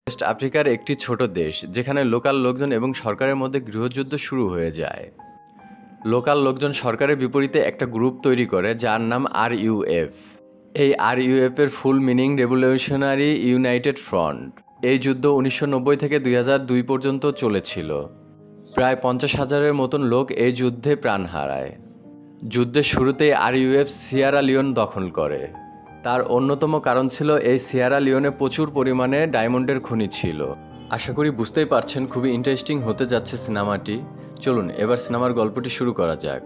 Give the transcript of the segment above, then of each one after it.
West আফ্রিকার একটি ছোট দেশ যেখানে লোকাল লোকজন এবং সরকারের মধ্যে গৃহযুদ্ধ শুরু হয়ে যায়। লোকাল লোকজন সরকারের বিপরীতে একটা গ্রুপ তৈরি করে যার নাম আরইউএফ। এই আরইউএফ এর full meaning revolutionary United front. এই যুদ্ধ 1990 থেকে 2002 পর্যন্ত চলেছিল। প্রায় 50,000-এর মতন লোক এই যুদ্ধে প্রাণ হারায়। যুদ্ধের শুরুতেই আরইউএফ সিয়েরা লিওন দখল করে। তার অন্যতম কারণ ছিল এই সিয়েরা লিওনে প্রচুর পরিমাণে ডায়মন্ডের খনি ছিল। আশা করি বুঝতেই পারছেন খুবই ইন্টারেস্টিং হতে যাচ্ছে সিনেমাটি। চলুন এবার সিনেমার গল্পটি শুরু করা যাক।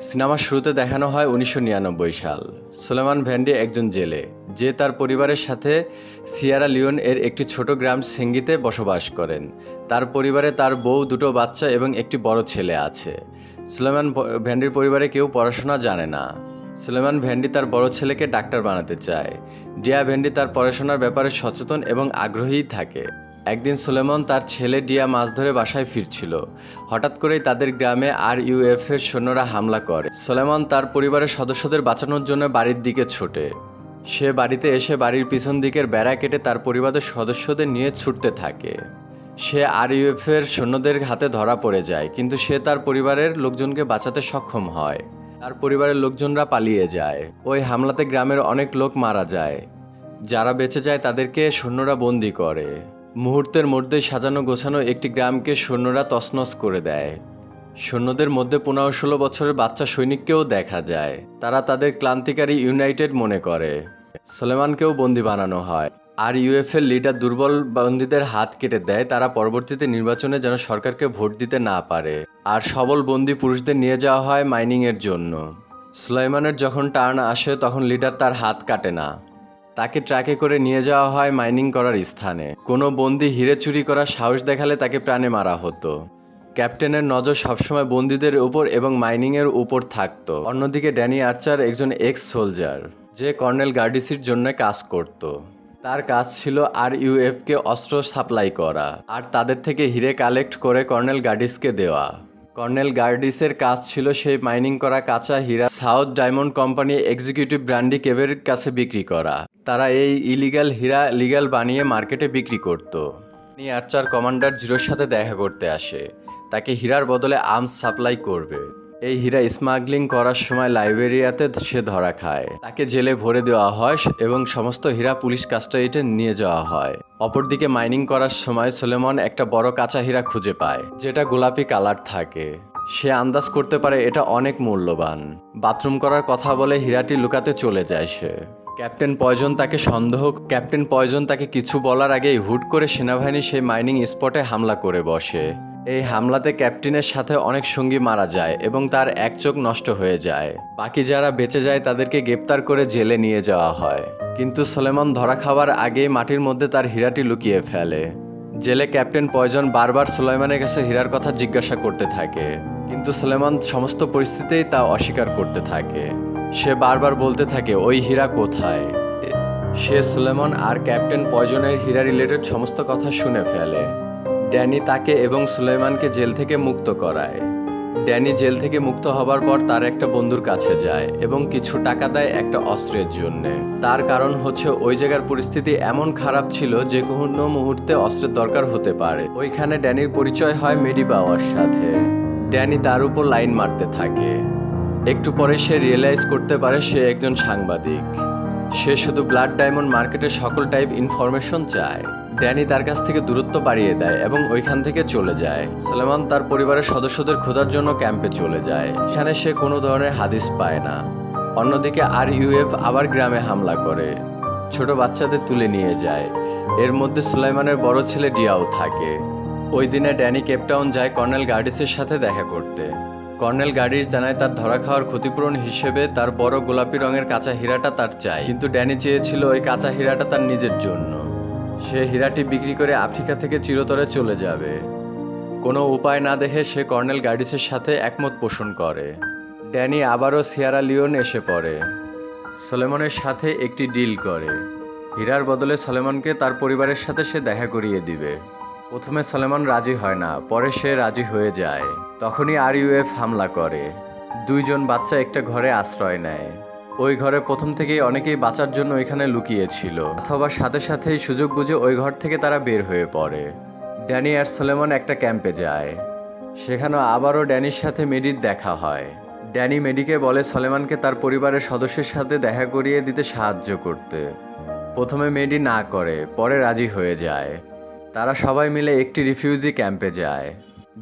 সিনেমার শুরুতে দেখানো হয় 1999 সাল। সুলেমান ভ্যান্ডি একজন জেলে, যে তার পরিবারের সাথে সিয়েরা লিওন এর একটি ছোট গ্রাম সেঙ্গিতে বসবাস করেন। তার পরিবারে তার বউ, দুটো বাচ্চা এবং একটি বড় ছেলে আছে। সুলেমান ভ্যান্ডির পরিবারে কেউ পড়াশোনা জানে না। সুলেমান ভ্যান্ডি তার বড় ছেলেকে ডাক্তার বানাতে চায়। ডিয়া ভ্যান্ডি তার পড়াশোনার ব্যাপারে সচেতন এবং আগ্রহী থাকে। একদিন সুলেমান তার ছেলে ডিয়া মাছ ধরে বাসায় ফিরছিল। হঠাৎ করেই তাদের গ্রামে আরইউএফ এর সৈন্যরা হামলা করে। সুলেমান তার পরিবারের সদস্যদের বাঁচানোর জন্য বাড়ির দিকে ছোটে। সে বাড়িতে এসে বাড়ির পিছন দিকের বেড়া কেটে তার পরিবারের সদস্যদের নিয়ে ছুটতে থাকে। সে আরইউএফ এর সৈন্যদের হাতে ধরা পড়ে যায়, কিন্তু সে তার পরিবারের লোকজনকে বাঁচাতে সক্ষম হয়। তার পরিবারের লোকজনরা পালিয়ে যায়। ওই হামলাতে গ্রামের অনেক লোক মারা যায়। যারা বেঁচে যায় তাদেরকে সৈন্যরা বন্দি করে। মুহূর্তের মধ্যেই সাজানো গোছানো একটি গ্রামকে সৈন্যরা তছনছ করে দেয়। সৈন্যদের মধ্যে 15-16 বছরের বাচ্চা সৈনিককেও দেখা যায়। তারা তাদের ক্লান্তিকারী ইউনাইটেড মনে করে। সুলেমানকেও বন্দি বানানো হয়। আর ইউএফের লিডার দুর্বল বন্দীদের হাত কেটে দেয়, তারা পরবর্তীতে নির্বাচনে যেন সরকারকে ভোট দিতে না পারে। আর সবল বন্দী পুরুষদের নিয়ে যাওয়া হয় মাইনিংয়ের জন্য। সুলাইমানের যখন টার্ন আসে তখন লিডার তার হাত কাটে না। তাকে ট্রাকে করে নিয়ে যাওয়া হয় মাইনিং করার স্থানে। কোনো বন্দী হিরে চুরি করার সাহস দেখালে তাকে প্রাণে মারা হতো। ক্যাপ্টেনের নজর সবসময় বন্দীদের উপর এবং মাইনিংয়ের উপর থাকতো। অন্যদিকে ড্যানি আর্চার একজন এক্স সোলজার, যে কর্নেল গার্ডিসির জন্য কাজ করত। তার কাজ ছিল আরইউএফকে অস্ত্র সাপ্লাই করা আর তাদের থেকে হিরে কালেক্ট করে কর্নেল গার্ডিসকে দেওয়া। কর্নেল গার্ডিসের কাজ ছিল সেই মাইনিং করা কাঁচা হীরা সাউথ ডায়মন্ড কোম্পানি এক্সিকিউটিভ ব্র্যান্ডি কেবের কাছে বিক্রি করা। তারা এই ইলিগাল হীরা লিগ্যাল বানিয়ে মার্কেটে বিক্রি করত। আর্চার কমান্ডার জিরোর সাথে দেখা করতে আসে। তাকে হীরার বদলে আর্মস সাপ্লাই করবে। এই হীরা স্মাগলিং করার সময় লাইবেরিয়াতে সে ধরা খায়। তাকে জেলে ভরে দেওয়া হয় এবং সমস্ত হীরা পুলিশ কাস্টাডিতে নিয়ে যাওয়া হয়। অপরদিকে মাইনিং করার সময় সুলেমান একটা বড় কাঁচা হীরা খুঁজে পায়, যেটা গোলাপি কালার থাকে। সে আন্দাজ করতে পারে এটা অনেক মূল্যবান। বাথরুম করার কথা বলে হীরাটি লুকাতে চলে যায় সে। ক্যাপ্টেন পয়জন তাকে কিছু বলার আগেই হুট করে সেনাবাহিনী সেই মাইনিং স্পটে হামলা করে বসে। এই হামলাতে ক্যাপ্টেনের সাথে অনেক সঙ্গী মারা যায় এবং তার এক চোখ নষ্ট হয়ে যায়। বাকি যারা বেঁচে যায় তাদেরকে গ্রেপ্তার করে জেলে নিয়ে যাওয়া হয়। কিন্তু সুলেমান ধরা খাওয়ার আগেই মাটির মধ্যে তার হীরাটি লুকিয়ে ফেলে। জেলে ক্যাপ্টেন পয়জন বারবার সুলেমানের কাছে হীরার কথা জিজ্ঞাসা করতে থাকে, কিন্তু সুলেমান সমস্ত পরিস্থিতিতেই তা অস্বীকার করতে থাকে। সে বারবার বলতে থাকে ওই হীরা কোথায়। সে সুলেমান আর ক্যাপ্টেন পয়জনের হীরা রিলেটেড সমস্ত কথা শুনে ফেলে। ড্যানি তাকে এবং সুলেমানকে জেল থেকে মুক্ত করায়। ড্যানি জেল থেকে মুক্ত হবার পর তার একটা বন্ধুর কাছে যায় এবং কিছু টাকা দেয় একটা অস্ত্রের জন্য। তার কারণ হচ্ছে ওই জায়গার পরিস্থিতি এমন খারাপ ছিল যে কোনো মুহূর্তে অস্ত্রের দরকার হতে পারে। ওইখানে ড্যানির পরিচয় হয় মেডি বাওয়ার সাথে। ড্যানি তার উপর লাইন মারতে থাকে। একটু পরে সে রিয়েলাইজ করতে পারে সে একজন সাংবাদিক। সে শুধু ব্লাড ডায়মন্ড মার্কেটের সকল টাইপ ইনফরমেশন চায়। ড্যানি তার কাছ থেকে দূরত্ব বাড়িয়ে দেয় এবং ওইখান থেকে চলে যায়। সুলেমান তার পরিবারের সদস্যদের খোঁজার জন্য ক্যাম্পে চলে যায়। সেখানে সে কোনো ধরনের হাদিস পায় না। অন্যদিকে আরইউএফ আবার গ্রামে হামলা করে, ছোট বাচ্চাদের তুলে নিয়ে যায়। এর মধ্যে সুলাইমানের বড় ছেলে ডিয়াও থাকে। ওই দিনে ড্যানি কেপটাউন যায় কর্নেল গার্ডিসের সাথে দেখা করতে। কর্নেল গার্ডিস জানায় তার ধরা খাওয়ার ক্ষতিপূরণ হিসেবে তার বড় গোলাপি রঙের কাঁচা হীরাটা তার চাই, কিন্তু ড্যানি চেয়েছিল ওই কাঁচা হীরাটা তার নিজের জন্য। সে হীরাটি বিক্রি করে আফ্রিকা থেকে চিরতরে চলে যাবে। কোনো উপায় না দেখে সে কর্নেল গার্ডিসের সাথে একমত পোষণ করে। ড্যানি আবারও সিয়েরা লিওন এসে পড়ে। সুলেমানের সাথে একটি ডিল করে। হীরার বদলে সুলেমানকে তার পরিবারের সাথে সে দেখা করিয়ে দিবে। প্রথমে সুলেমান রাজি হয় না, পরে সে রাজি হয়ে যায়। তখনই আরইউএফ হামলা করে। দুইজন বাচ্চা একটা ঘরে আশ্রয় নেয়। ওই ঘরে প্রথম থেকেই অনেকেই বাঁচার জন্য ওইখানে লুকিয়েছিল, অথবা সাথে সাথেই সুযোগ বুঝে ওই ঘর থেকে তারা বের হয়ে পড়ে। ড্যানি আর সুলেমান একটা ক্যাম্পে যায়। সেখানেও আবারও ড্যানির সাথে মেডির দেখা হয়। ড্যানি মেডিকে বলে সুলেমানকে তার পরিবারের সদস্যের সাথে দেখা করিয়ে দিতে সাহায্য করতে। প্রথমে মেডি না করে, পরে রাজি হয়ে যায়। তারা সবাই মিলে একটি রিফিউজি ক্যাম্পে যায়,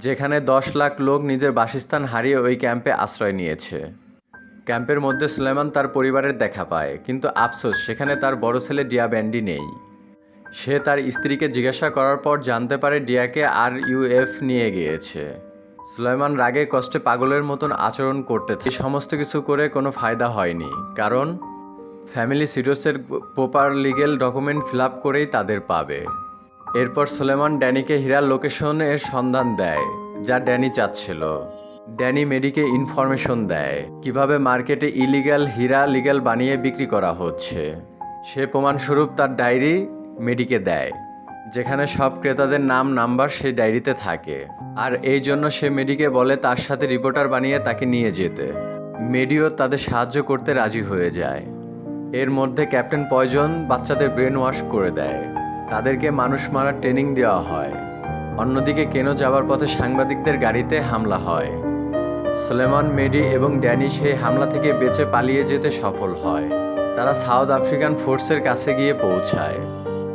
যেখানে 10 লাখ লোক নিজের বাসস্থান হারিয়ে ওই ক্যাম্পে আশ্রয় নিয়েছে। ক্যাম্পের মধ্যে সুলেমান তার পরিবারের দেখা পায়, কিন্তু আফসোস সেখানে তার বড় ছেলে ডিয়া ব্যান্ডি নেই। সে তার স্ত্রীকে জিজ্ঞাসা করার পর জানতে পারে ডিয়াকে RUF নিয়ে গিয়েছে। সুলেমান রাগে কষ্টে পাগলের মতন আচরণ করতে থাকে। এই সমস্ত কিছু করে কোনো ফায়দা হয়নি, কারণ ফ্যামিলি সিরোসের proper legal document fill up করেই তাদের পাবে। এরপর সুলেমান ড্যানিকে হীরার লোকেশনের সন্ধান দেয়, যা ড্যানি চাচ্ছিল। ড্যানি মেডিকে ইনফরমেশন দেয় কিভাবে মার্কেটে ইলিগাল হীরা লিগ্যাল বানিয়ে বিক্রি করা হচ্ছে। সে প্রমাণস্বরূপ তার ডায়েরি মেডিকে দেয়, যেখানে সব ক্রেতাদের নাম নাম্বার সেই ডায়েরিতে থাকে। আর এই জন্য সে মেডিকে বলে তার সাথে রিপোর্টার বানিয়ে তাকে নিয়ে যেতে। মেডিও তাদের সাহায্য করতে রাজি হয়ে যায়। এর মধ্যে ক্যাপ্টেন পয়জন বাচ্চাদের ব্রেন ওয়াশ করে দেয়, তাদেরকে মানুষ মারার ট্রেনিং দেওয়া হয়। অন্যদিকে কেনো যাওয়ার পথে সাংবাদিকদের গাড়িতে হামলা হয়। সুলেমান, মেডি এবং ড্যানি সেই হামলা থেকে বেঁচে পালিয়ে যেতে সফল হয়। তারা সাউথ আফ্রিকান ফোর্সের কাছে গিয়ে পৌঁছায়।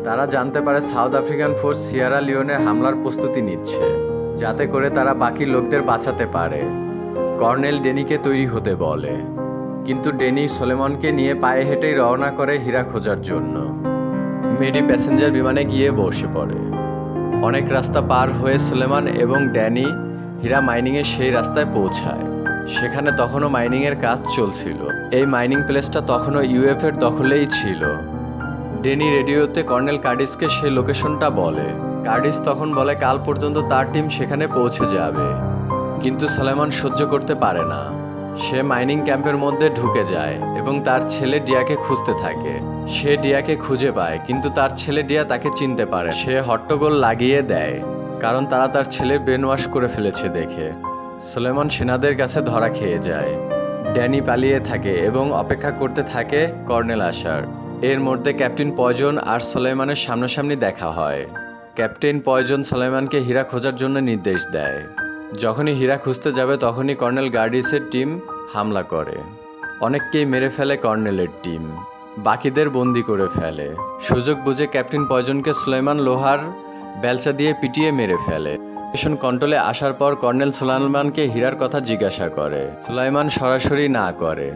তারা জানতে পারে south African force Sierra Leone হামলার প্রস্তুতি নিচ্ছে, যাতে করে তারা বাকি লোকদের বাঁচাতে পারে। কর্নেল ডেনিকে তৈরি হতে বলে, কিন্তু ডেনি সুলেমানকে নিয়ে পায়ে হেঁটেই রওনা করে হীরা খোঁজার জন্য। মেডি প্যাসেঞ্জার বিমানে গিয়ে বসে পড়ে। অনেক রাস্তা পার হয়ে সুলেমান এবং ড্যানি হীরা মাইনিংয়ের সেই রাস্তায় পৌঁছায়। সেখানে তখনও মাইনিংয়ের কাজ চলছিল। এই মাইনিং প্লেসটা তখনও UF এর দখলেই ছিল। ডেনি রেডিওতে কর্নেল কার্ডিসকে সেই লোকেশনটা বলে। কার্ডিস তখন বলে কাল পর্যন্ত তার টিম সেখানে পৌঁছে যাবে, কিন্তু সুলেমান সহ্য করতে পারে না। সে মাইনিং ক্যাম্পের মধ্যে ঢুকে যায় এবং তার ছেলে ডিয়াকে খুঁজতে থাকে। সে ডিয়াকে খুঁজে পায়, কিন্তু তার ছেলে ডিয়া তাকে চিনতে পারে। সে হট্টগোল লাগিয়ে দেয়, কারণ তারা তার ছেলে ব্রেন ওয়াশ করে ফেলেছে দেখে। সুলেমান সেনাদের কাছে ধরা খেয়ে যায়। ড্যানি পালিয়ে থাকে এবং অপেক্ষা করতে থাকে কর্নেল আসার। এর মধ্যে ক্যাপ্টেন পয়জন আর সুলেমানের সামনাসামনি দেখা হয়। ক্যাপ্টেন পয়জন সুলেমানকে হীরা খোঁজার জন্য নির্দেশ দেয়। যখনই হীরা খুঁজতে যাবে তখনই কর্নেল গার্ডিসের টিম হামলা করে। অনেককেই মেরে ফেলে কর্নেলের টিম, বাকিদের বন্দি করে ফেলে। সুযোগ বুঝে ক্যাপ্টেন পয়জনকে সুলেমান লোহার বেলচা দিয়ে পিটিয়ে মেরে ফেলে। মিশন কন্ট্রোলে আসার পর কর্নেল সুলাইমানকে হীরার কথা জিজ্ঞাসা করে। সুলাইমান সরাসরি না করে।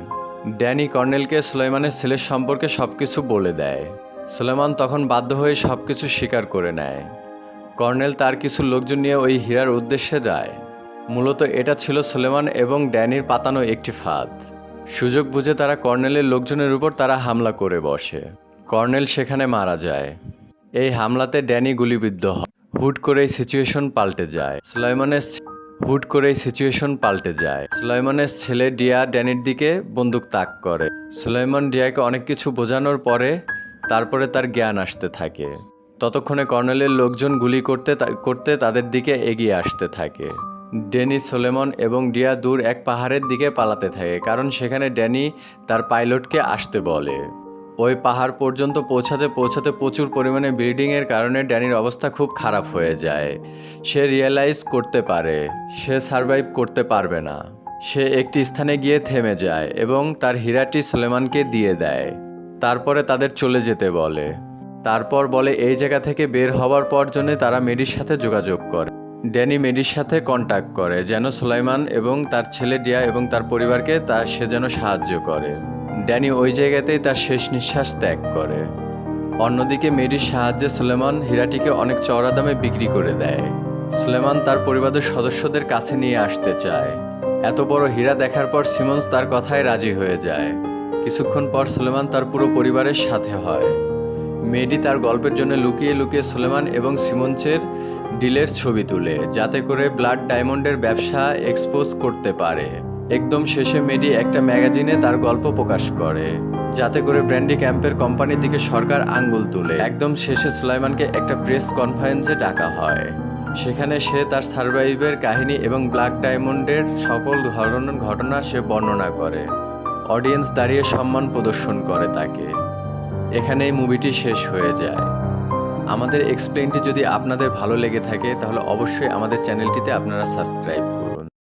ড্যানি কর্নেলকে সুলাইমানের ছেলের সম্পর্কে সবকিছু বলে দেয়। সুলাইমান তখন বাধ্য হয়ে সবকিছু স্বীকার করে নেয়। কর্নেল তার কিছু লোকজন নিয়ে ওই হীরার উদ্দেশ্যে যায়। মূলত এটা ছিল সুলেমান এবং ড্যানির পাতানো একটি ফাঁদ। সুযোগ বুঝে তারা কর্নেলের লোকজনের উপর তারা হামলা করে বসে। কর্নেল সেখানে মারা যায়। এই হামলাতে ড্যানি গুলিবিদ্ধ হয়। হুট করেই সিচুয়েশন পাল্টে যায়। সুলাইমানের ছেলে ডিয়া ড্যানির দিকে বন্দুক তাক করে। সুলাইমান ডিয়াকে অনেক কিছু বোঝানোর পরে তারপরে তার জ্ঞান আসতে থাকে। ততক্ষণে কর্নেলের লোকজন গুলি করতে তাদের দিকে এগিয়ে আসতে থাকে। ড্যানি, সুলেমান এবং ডিয়া দূর এক পাহাড়ের দিকে পালাতে থাকে, কারণ সেখানে ড্যানি তার পাইলটকে আসতে বলে। ওই পাহাড় পর্যন্ত পৌঁছাতে প্রচুর পরিমাণে ব্লিডিংয়ের কারণে ড্যানির অবস্থা খুব খারাপ হয়ে যায়। সে রিয়েলাইজ করতে পারে সে সারভাইভ করতে পারবে না। সে একটি স্থানে গিয়ে থেমে যায় এবং তার হীরাটি সুলেমানকে দিয়ে দেয়। তারপরে তাদের চলে যেতে বলে। তারপর বলে এই জায়গা থেকে বের হওয়ার পর জন্য তারা মেডির সাথে যোগাযোগ করে। ড্যানি মেডির সাথে কন্ট্যাক্ট করে যেন সুলাইমান এবং তার ছেলে ডিয়া এবং তার পরিবারকে সে যেন সাহায্য করে। ড্যানি ওই জায়গাতেই তার শেষ নিঃশ্বাস ত্যাগ করে। অন্যদিকে মেডির সাহায্যে সুলেমান হীরাটিকে অনেক চওড়া দামে বিক্রি করে দেয়। সুলেমান তার পরিবারের সদস্যদের কাছে নিয়ে আসতে চায়। এত বড় হীরা দেখার পর সিমন্স তার কথায় রাজি হয়ে যায়। কিছুক্ষণ পর সুলেমান তার পুরো পরিবারের সাথে হয়। মেডি তার গল্পের জন্য লুকিয়ে লুকিয়ে সুলেমান এবং সিমন্সের ডিলের ছবি তুলে, যাতে করে ব্লাড ডায়মন্ডের ব্যবসা এক্সপোজ করতে পারে। একদম শেষে মেডি একটা ম্যাগাজিনে তার গল্প প্রকাশ করে, যাতে করে ব্র্যান্ডি ক্যাম্পের কোম্পানির দিকে সরকার আঙ্গুল তুলে। একদম শেষে সুলাইমানকে একটা প্রেস কনফারেন্সে ডাকা হয়। সেখানে সে তার সারভাইভের কাহিনী এবং ব্ল্যাক ডায়মন্ডের সকল ধরনের ঘটনা সে বর্ণনা করে। অডিয়েন্স দাঁড়িয়ে সম্মান প্রদর্শন করে তাকে। এখানেই মুভিটি শেষ হয়ে যায়। আমাদের এক্সপ্লেইনটি যদি আপনাদের ভালো লেগে থাকে তাহলে অবশ্যই আমাদের চ্যানেলটিতে আপনারা সাবস্ক্রাইব করুন।